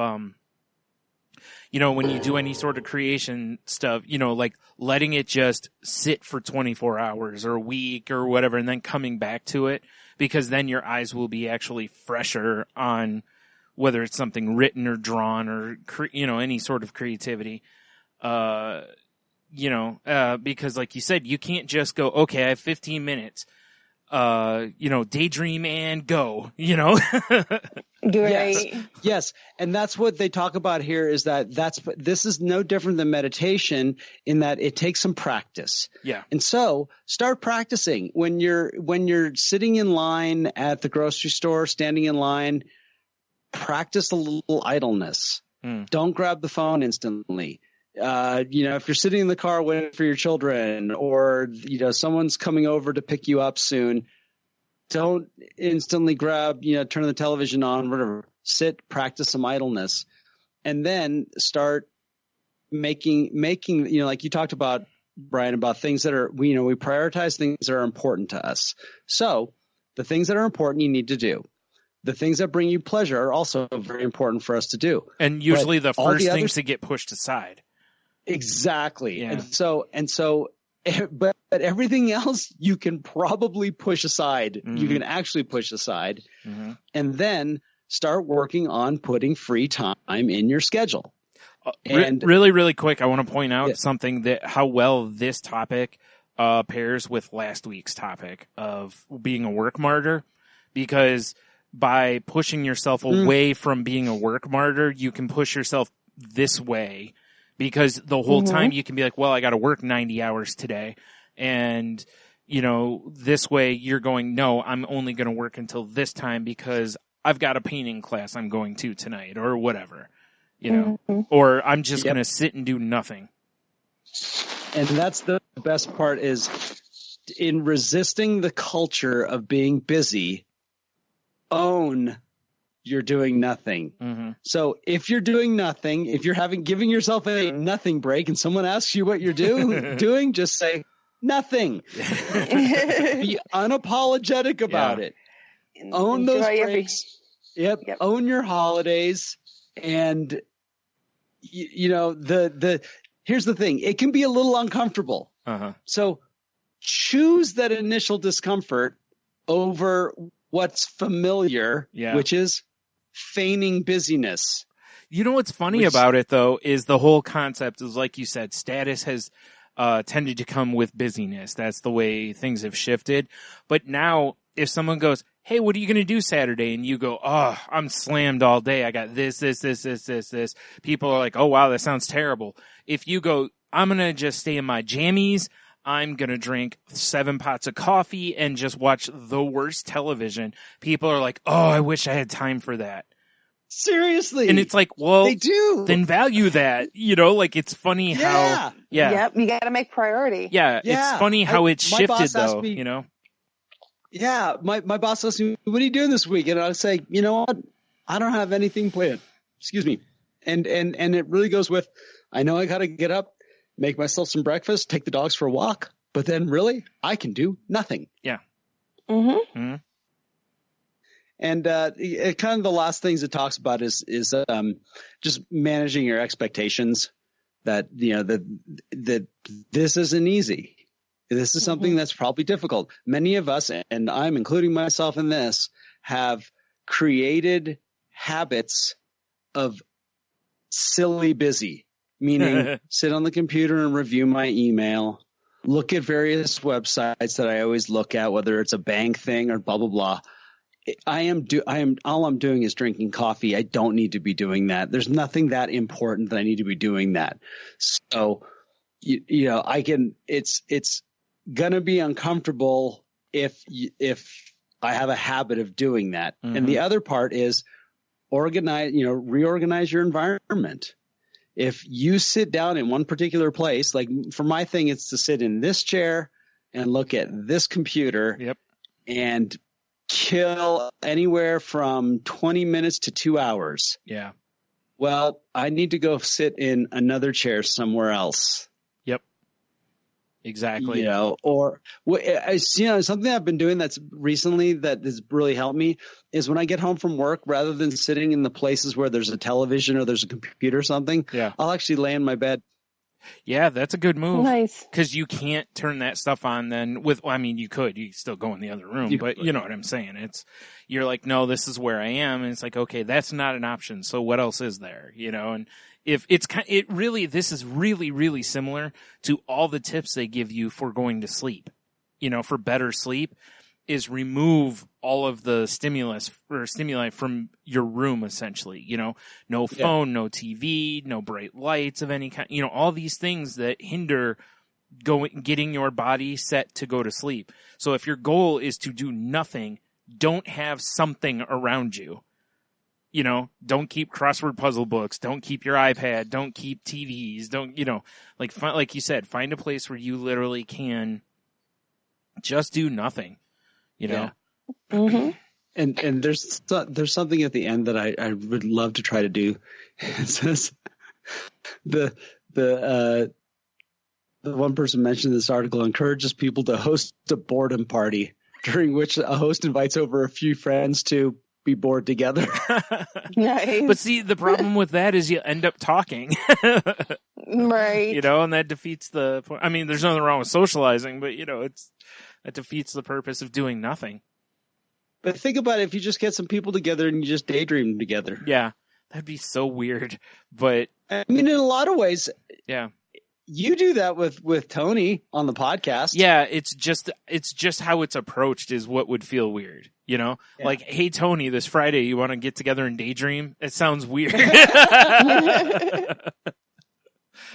you know, when you do any sort of creation stuff, you know, like letting it just sit for 24 hours or a week or whatever, and then coming back to it, because then your eyes will be actually fresher on whether it's something written or drawn or, you know, any sort of creativity. You know, because like you said, you can't just go, okay, I have 15 minutes, you know, daydream and go, you know? Yes. And that's what they talk about here is that this is no different than meditation in that it takes some practice. Yeah. And so start practicing when you're sitting in line at the grocery store, standing in line, practice a little idleness. Don't grab the phone instantly. You know, if you're sitting in the car waiting for your children, or, you know, someone's coming over to pick you up soon, don't instantly grab, you know, turn the television on, whatever. Sit, practice some idleness, and then start making, you know, like you talked about, Brian, about things that are, you know, we prioritize things that are important to us. So the things that are important you need to do. The things that bring you pleasure are also very important for us to do. And usually the first things to get pushed aside. Exactly. Yeah. And so, but everything else you can probably push aside. You can actually push aside, and then start working on putting free time in your schedule. And really, really quick, I want to point out something that how well this topic pairs with last week's topic of being a work martyr, because by pushing yourself away from being a work martyr, you can push yourself this way. Because the whole time you can be like, well, I got to work 90 hours today. And, you know, this way you're going, no, I'm only going to work until this time because I've got a painting class I'm going to tonight or whatever, you know, or I'm just going to sit and do nothing. And that's the best part is in resisting the culture of being busy, own you're doing nothing. So if you're doing nothing, if you're giving yourself a nothing break and someone asks you what you're doing, just say nothing. Be unapologetic about it. Own those breaks. Own your holidays. And you know, here's the thing. It can be a little uncomfortable. So choose that initial discomfort over what's familiar, which is feigning busyness. You know what's funny about it, though, is the whole concept is, like you said, status has tended to come with busyness. That's the way things have shifted. But now, if someone goes, hey, what are you going to do Saturday? And you go, oh, I'm slammed all day. I got this. People are like, oh, wow, that sounds terrible. If you go, I'm going to just stay in my jammies, I'm going to drink 7 pots of coffee and just watch the worst television, people are like, oh, I wish I had time for that. Seriously. And it's like, well, they do. Then value that, you know, like it's funny how, Yep, you got to make priority. Yeah, it's funny how it's shifted though, you know? Yeah, my boss asked me, what are you doing this week? And I say, you know what? I don't have anything planned. Excuse me. And it really goes with, I know I got to get up, make myself some breakfast, take the dogs for a walk, but then really I can do nothing. Yeah. Mm-hmm. Mm-hmm. And kind of the last things it talks about is just managing your expectations. That that this isn't easy. This is something that's probably difficult. Many of us, and I'm including myself in this, have created habits of silly busy, meaning sit on the computer and review my email, look at various websites that I always look at, whether it's a bank thing or blah blah blah. All I'm doing is drinking coffee. I don't need to be doing that. There's nothing that important that I need to be doing that. So, it's gonna be uncomfortable if I have a habit of doing that. Mm-hmm. And the other part is reorganize your environment. If you sit down in one particular place, like for my thing, it's to sit in this chair and look at this computer. Yep. And kill anywhere from 20 minutes to 2 hours. Yeah. Well, I need to go sit in another chair somewhere else. Yep. Exactly. Something I've been doing that's recently that has really helped me is when I get home from work, rather than sitting in the places where there's a television or there's a computer or something, I'll actually lay in my bed. Yeah, that's a good move. Nice. Because you can't turn that stuff on then you could still go in the other room, but you know what I'm saying. You're like, no, this is where I am. And it's like, okay, that's not an option. So what else is there? And this is really, really similar to all the tips they give you for going to sleep, for better sleep. Is remove all of the stimuli from your room, essentially. No phone, no TV, no bright lights of any kind. All these things that hinder getting your body set to go to sleep. So if your goal is to do nothing, don't have something around you. Don't keep crossword puzzle books. Don't keep your iPad. Don't keep TVs. Don't, like you said, find a place where you literally can just do nothing. Mm-hmm. And there's something at the end that I would love to try to do. It says the one person mentioned in this article encourages people to host a boredom party during which a host invites over a few friends to be bored together. Nice. But see, the problem with that is you end up talking. Right. And that defeats the point. I mean, there's nothing wrong with socializing, but that defeats the purpose of doing nothing. But think about it, if you just get some people together and you just daydream together. Yeah, that'd be so weird. But I mean, in a lot of ways, yeah, you do that with Tony on the podcast. Yeah, it's just how it's approached is what would feel weird. Like, hey Tony, this Friday you want to get together and daydream? It sounds weird.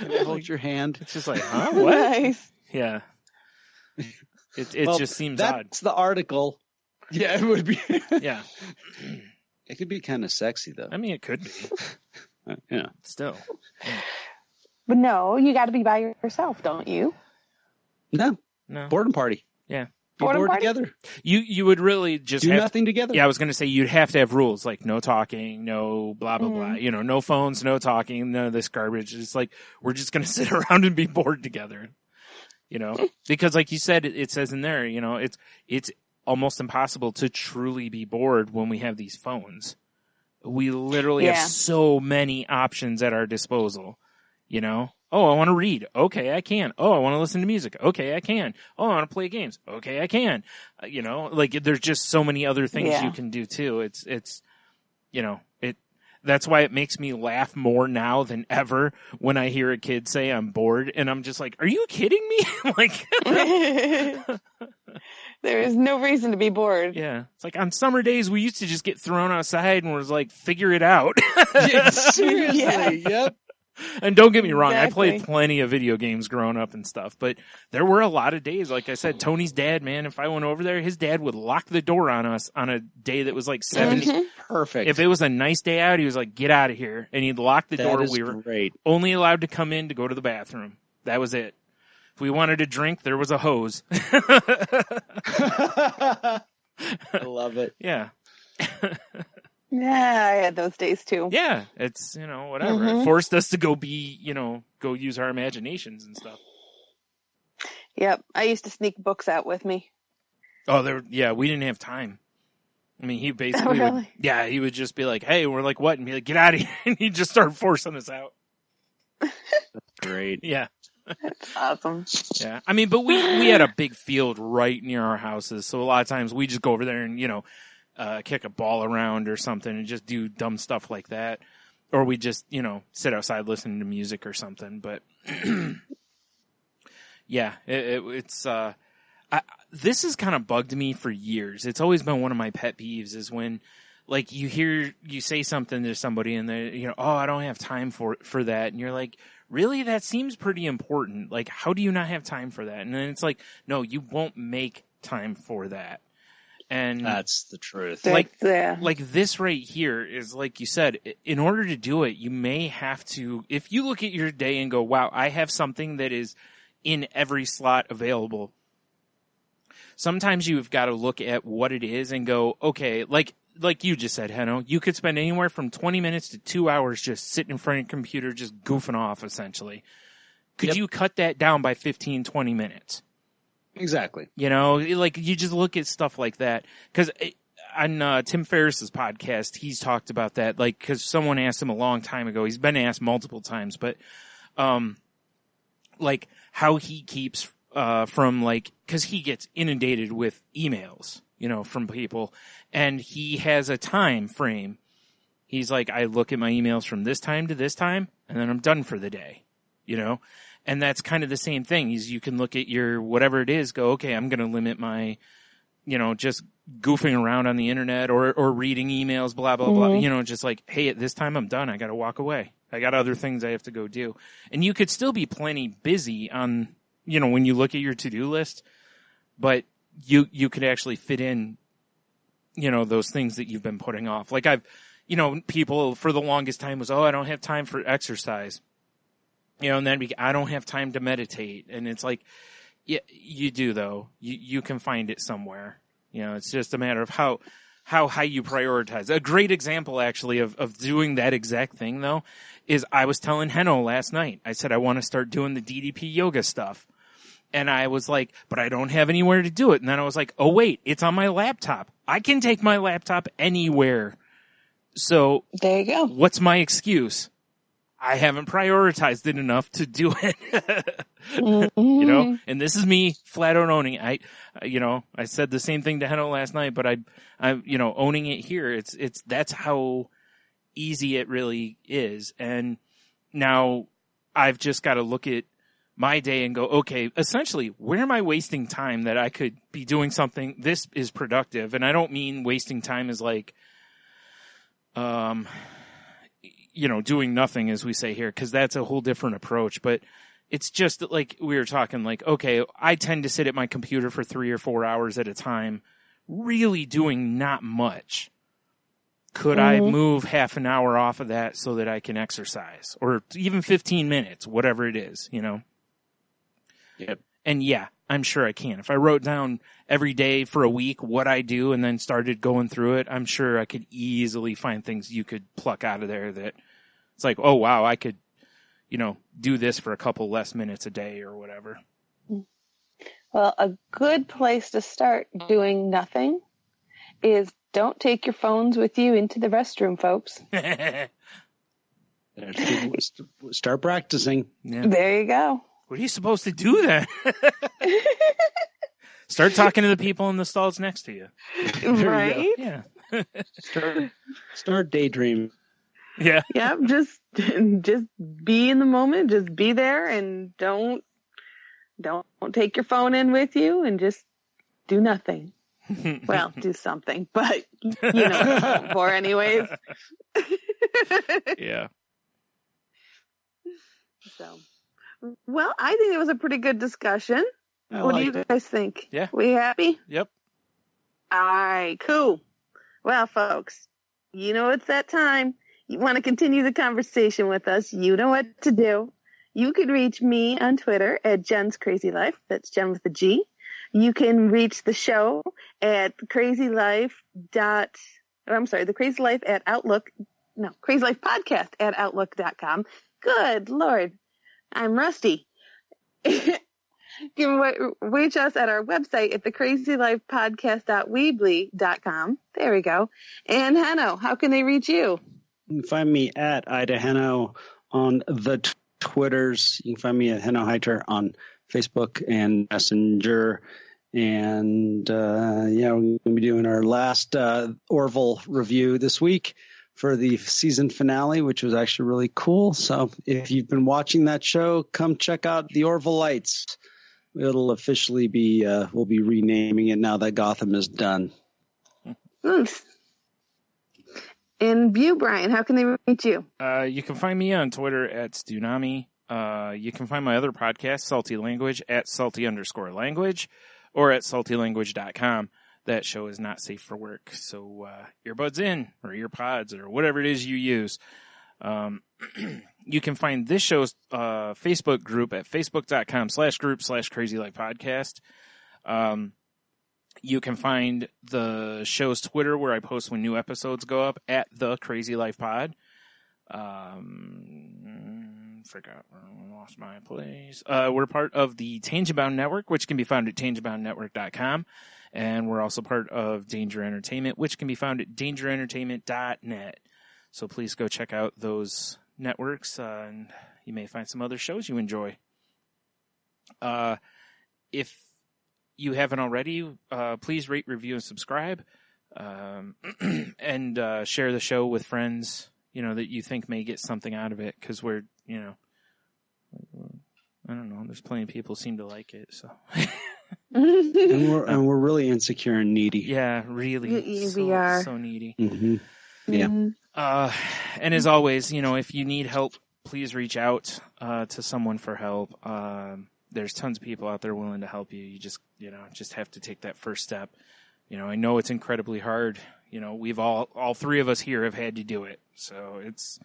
Hold your hand. It's just like, huh? What? Nice. Yeah. It just seems that's odd. That's the article. Yeah, it would be. Yeah. It could be kind of sexy, though. I mean, it could be. Yeah. Still. Yeah. But no, you got to be by yourself, don't you? No. Boredom party. Yeah. Be bored together. You would really just do nothing together. Yeah, I was going to say you'd have to have rules like no talking, no blah blah blah. No phones, no talking, none of this garbage. It's like we're just going to sit around and be bored together. Because like you said, it says in there, it's almost impossible to truly be bored when we have these phones. We literally have so many options at our disposal. Oh, I want to read. Okay, I can. Oh, I want to listen to music. Okay, I can. Oh, I want to play games. Okay, I can. There's just so many other things you can do too. That's why it makes me laugh more now than ever when I hear a kid say I'm bored, and I'm just like, are you kidding me? There is no reason to be bored. Yeah. It's like on summer days, we used to just get thrown outside and was like, figure it out. Seriously. Yep. And don't get me wrong, I played plenty of video games growing up and stuff, but there were a lot of days, like I said, Tony's dad, man, if I went over there, his dad would lock the door on us on a day that was like 70. Mm-hmm. Perfect. If it was a nice day out, he was like, get out of here. And he'd lock the door. We were only allowed to come in to go to the bathroom. That was it. If we wanted to drink, there was a hose. I love it. Yeah. Yeah, I had those days too. Yeah, it's, whatever. Mhm. It forced us to go go use our imaginations and stuff. Yep, I used to sneak books out with me. Oh, we didn't have time. I mean, he basically he would just be like, hey, we're like, what? And be like, get out of here. And he'd just start forcing us out. That's great. Yeah. That's awesome. Yeah. I mean, but we had a big field right near our houses. So a lot of times we just go over there and, kick a ball around or something and just do dumb stuff like that. Or we just, sit outside listening to music or something. But yeah, it's, this has kind of bugged me for years. It's always been one of my pet peeves is when, like, you say something to somebody and they're, oh, I don't have time for that. And you're like, really? That seems pretty important. Like, how do you not have time for that? And then it's like, no, you won't make time for that. And that's the truth. Like this right here is, like you said, in order to do it, you may have to, if you look at your day and go, wow, I have something that is in every slot available. Sometimes you've got to look at what it is and go, okay, like you just said, Henno, you could spend anywhere from 20 minutes to 2 hours just sitting in front of your computer, just goofing off, essentially. Could you cut that down by 15, 20 minutes? Exactly. Like you just look at stuff like that. Because on Tim Ferriss's podcast, he's talked about that. Like, because someone asked him a long time ago, he's been asked multiple times, but like how he keeps from, like, because he gets inundated with emails, from people, and he has a time frame. He's like, I look at my emails from this time to this time, and then I'm done for the day, and that's kind of the same thing. Is you can look at your whatever it is, go, okay, I'm going to limit my, just goofing around on the internet or reading emails, blah blah blah. Just like, hey, at this time I'm done. I got to walk away. I got other things I have to go do, and you could still be plenty busy on. When you look at your to-do list, but you could actually fit in, those things that you've been putting off. Like people for the longest time was, I don't have time for exercise, and then I don't have time to meditate. And it's like, yeah, you do though. You can find it somewhere. It's just a matter of how you prioritize. A great example actually of doing that exact thing though is I was telling Henno last night. I said I want to start doing the DDP yoga stuff. And I was like, but I don't have anywhere to do it. And then I was like, oh wait, it's on my laptop. I can take my laptop anywhere. So there you go. What's my excuse? I haven't prioritized it enough to do it. And this is me flat out owning it. I said the same thing to Henno last night, but I owning it here. It's that's how easy it really is. And now I've just got to look at my day and go, okay, essentially, where am I wasting time that I could be doing something? This is productive. And I don't mean wasting time as like, doing nothing, as we say here, because that's a whole different approach. But it's just like we were talking, like, okay, I tend to sit at my computer for 3 or 4 hours at a time, really doing not much. Could I move half an hour off of that so that I can exercise, or even 15 minutes, whatever it is, Yep. And yeah, I'm sure I can. If I wrote down every day for a week what I do and then started going through it, I'm sure I could easily find things you could pluck out of there that it's like, oh wow, I could, do this for a couple less minutes a day or whatever. Well, a good place to start doing nothing is don't take your phones with you into the restroom, folks. Start practicing. Yeah. There you go. What are you supposed to do then? Start talking to the people in the stalls next to you. Right? Yeah. Start daydreaming. Yeah. Yeah. Just be in the moment. Just be there, and don't take your phone in with you, and just do nothing. Well, do something, but what it's for anyways. Yeah. So, well, I think it was a pretty good discussion. What do you guys think? Yeah. We happy? Yep. All right, cool. Well, folks, it's that time. You want to continue the conversation with us, you know what to do. You can reach me on Twitter at Jen's Crazy Life. That's Jen with a G. You can reach the show at crazylife.com. The Crazy Life at Crazy Life Podcast at Outlook.com. Good Lord. I'm rusty. You can reach us at our website at thecrazylifepodcast.weebly.com. There we go. And Heno, how can they reach you? You can find me at Ida Heno on the Twitters. You can find me at Heno Heiter on Facebook and Messenger. And we're going to be doing our last Orville review this week for the season finale, which was actually really cool. So if you've been watching that show, come check out the Orville Lights. It'll officially be, we'll be renaming it now that Gotham is done. Nice. And you, Brian, how can they reach you? You can find me on Twitter at Stunami. You can find my other podcast, Salty Language, at salty_language. Or at saltylanguage.com. That show is not safe for work. So earbuds in, or earpods, or whatever it is you use. You can find this show's Facebook group at facebook.com/group/crazylifepodcast. You can find the show's Twitter, where I post when new episodes go up, at the Crazy Life Pod. Lost my place. We're part of the Tangent Bound Network, which can be found at tangentboundnetwork.com. And we're also part of Danger Entertainment, which can be found at dangerentertainment.net. So please go check out those networks, and you may find some other shows you enjoy. If you haven't already, please rate, review, and subscribe. And share the show with friends, that you think may get something out of it, because we're, I don't know, there's plenty of people who seem to like it, so. and we're really insecure and needy. Yeah, really. We are. So needy. Mm-hmm. Yeah. And as always, if you need help, please reach out to someone for help. There's tons of people out there willing to help you. You just have to take that first step. I know it's incredibly hard. We've all three of us here have had to do it. So it's,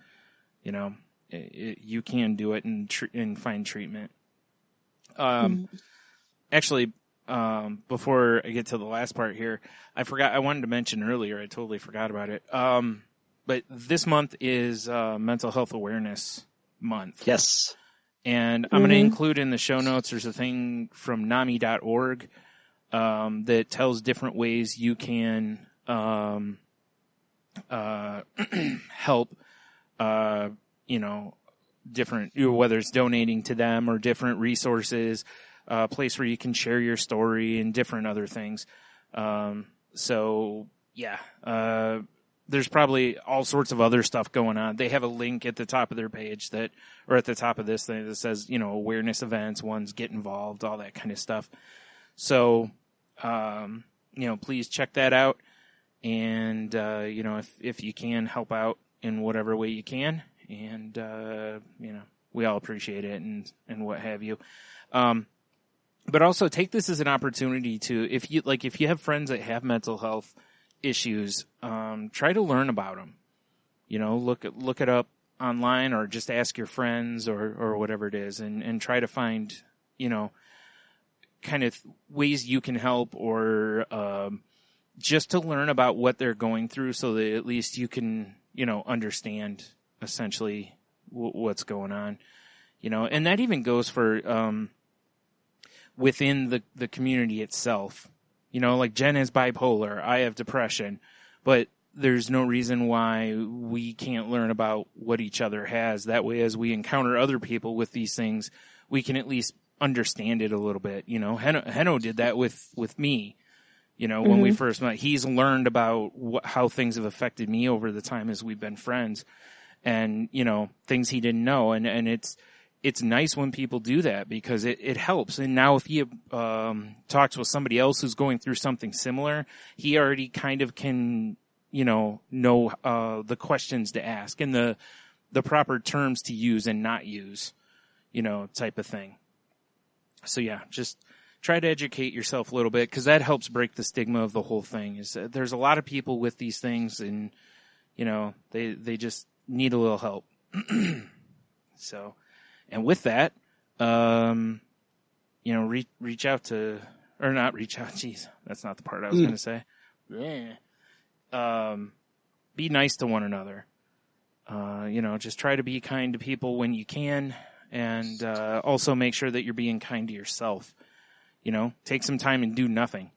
you can do it and find treatment. Actually, before I get to the last part here, I wanted to mention earlier, I totally forgot about it. But this month is Mental Health Awareness Month. Yes. And I'm going to include in the show notes, there's a thing from NAMI.org that tells different ways you can help, different, whether it's donating to them or different resources, a place where you can share your story and different other things. There's probably all sorts of other stuff going on. They have a link at the top of their page or at the top of this thing that says, awareness events, ones get involved, all that kind of stuff. So, please check that out. And, if you can help out in whatever way you can, and, we all appreciate it and what have you. But also take this as an opportunity to, if you have friends that have mental health issues, try to learn about them. Look it up online, or just ask your friends or whatever it is, and try to find, kind of ways you can help, or just to learn about what they're going through, so that at least you can, understand essentially what's going on. And that even goes for within the community itself. Like Jen has bipolar, I have depression, but there's no reason why we can't learn about what each other has. That way, as we encounter other people with these things, we can at least understand it a little bit. Heno did that with me. When we first met, he's learned about how things have affected me over the time as we've been friends, and things he didn't know, and it's nice when people do that, because it helps. And now if he talks with somebody else who's going through something similar, he already kind of can, know the questions to ask and the proper terms to use and not use, type of thing. So yeah, just try to educate yourself a little bit, because that helps break the stigma of the whole thing. Is that there's a lot of people with these things, and, they just need a little help. So... And with that, reach out to, or not reach out. Geez, that's not the part I was going to say. Yeah. be nice to one another. Just try to be kind to people when you can, and also make sure that you're being kind to yourself. Take some time and do nothing.